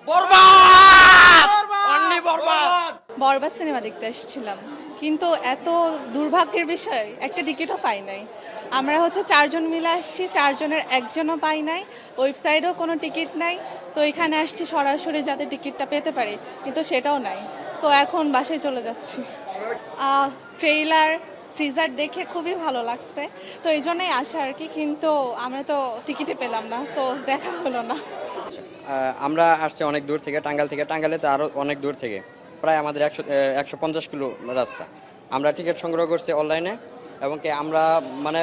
বরবাদ only বরবাদ। বরবাদ cinema দেখতে এসেছিলাম, কিন্তু এত দুর্ভাগ্যের বিষয় একটা টিকিটও পাই নাই। আমরা হচ্ছে 4 জন মিলে আসছি, 4 জনের একজনও পাই নাই, ওয়েবসাইটেও কোনো টিকিট নাই। তো এখানে আসছি সরাসরি যাতে টিকিটটা পেতে পারি, কিন্তু সেটাও নাই। তো এখন বাসায় চলে যাচ্ছি। ট্রেইলার টিজার দেখে খুবই ভালো লাগছে, তো এই জন্যই আসা আর কি, কিন্তু আমরা তো টিকিটে পেলাম না, সো দেখা হলো না। আমরা আসছি অনেক দূর থেকে, টাঙ্গাইল থেকে। টাঙ্গাইলে তো আরও অনেক দূর থেকে, প্রায় আমাদের 150 কিলো রাস্তা। আমরা টিকিট সংগ্রহ করছি অনলাইনে, এবং কি আমরা মানে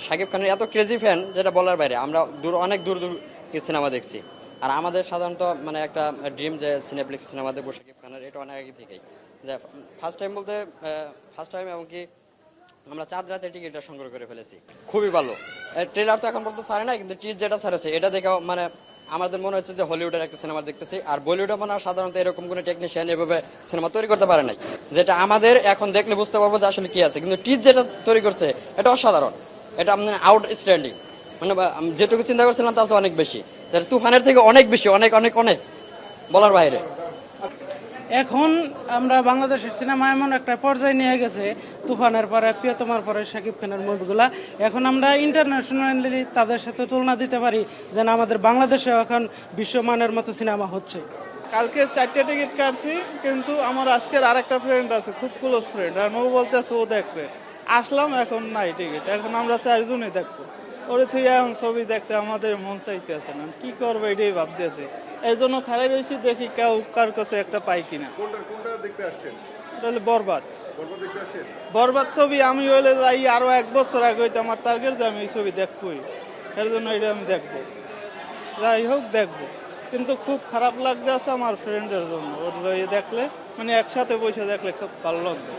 শাকিব খানের এত ক্রেজি ফ্যান যেটা বলার বাইরে। আমরা অনেক দূর সিনেমা দেখছি, আর আমাদের সাধারণত মানে একটা ড্রিম যে সিনেপ্লেক্স সিনেমা দেখবো শাকিব খানের, এটা অনেক আগে থেকেই। যে ফার্স্ট টাইম এমনকি আমরা 4 রাতে টিকিটটা সংগ্রহ করে ফেলেছি। খুবই ভালো। ট্রেলার তো এখন পর্যন্ত ছাড়ে না, কিন্তু টিজ যেটা ছাড়েছে এটা দেখেও মানে আমাদের মনে হচ্ছে যে হলিউডের একটা সিনেমা দেখতেছি। আর বলিউডে মনে হয় সাধারণত এরকম কোনো টেকনিশিয়ান এভাবে সিনেমা তৈরি করতে পারে নাই, যেটা আমাদের এখন দেখলে বুঝতে পারবো যে আসলে কি আছে। কিন্তু টিজ যেটা তৈরি করছে এটা অসাধারণ, এটা আমাদের আউটস্ট্যান্ডিং। মানে যেটুকু চিন্তা করছিলাম তার তো অনেক বেশি, তুফানের থেকে অনেক বেশি, অনেক অনেক অনেক বলার বাইরে। এখন আমরা বাংলাদেশের সিনেমা এমন একটা পর্যায়ে নিয়ে গেছে, তুফানের পরে, প্রিয়তমার পরে শাকিব খানের মুভিগুলা, এখন আমরা ইন্টারন্যাশনালি তাদের সাথে তুলনা দিতে পারি, যেন আমাদের বাংলাদেশেও এখন বিশ্বমানের মতো সিনেমা হচ্ছে। কালকে 4টে টিকিট কাটছি, কিন্তু আমার আজকের আরেকটা ফ্রেন্ড আছে, খুব ক্লোজ ফ্রেন্ড, আর ও বলতেছে ও দেখবে। আসলাম, এখন নাই টিকিট, এখন আমরা 4 জনই দেখবো। ওরে থেকে এখন ছবি দেখতে আমাদের মন চাইতে আছে না, কি করবো এটাই ভাবতেছে। এই জন্য খারাপ হয়েছি, দেখি কেউ কার কাছে একটা পাই কিনা। কোনটা দেখতে আসছেন? এটা হলো বরবাদ। বরবাদ দেখতে আসছেন? বরবাদ ছবি আমি হলে যাই আরো 1 বছর আগে হইতো আমার টার্গেট যে আমি এই ছবি দেখবই, এর জন্য এটা আমি দেখবো। যাই হোক দেখবো, কিন্তু খুব খারাপ লাগতে আছে আমার ফ্রেন্ডের জন্য। ওর দেখলে মানে একসাথে বসে দেখলে খুব ভালো লাগবে।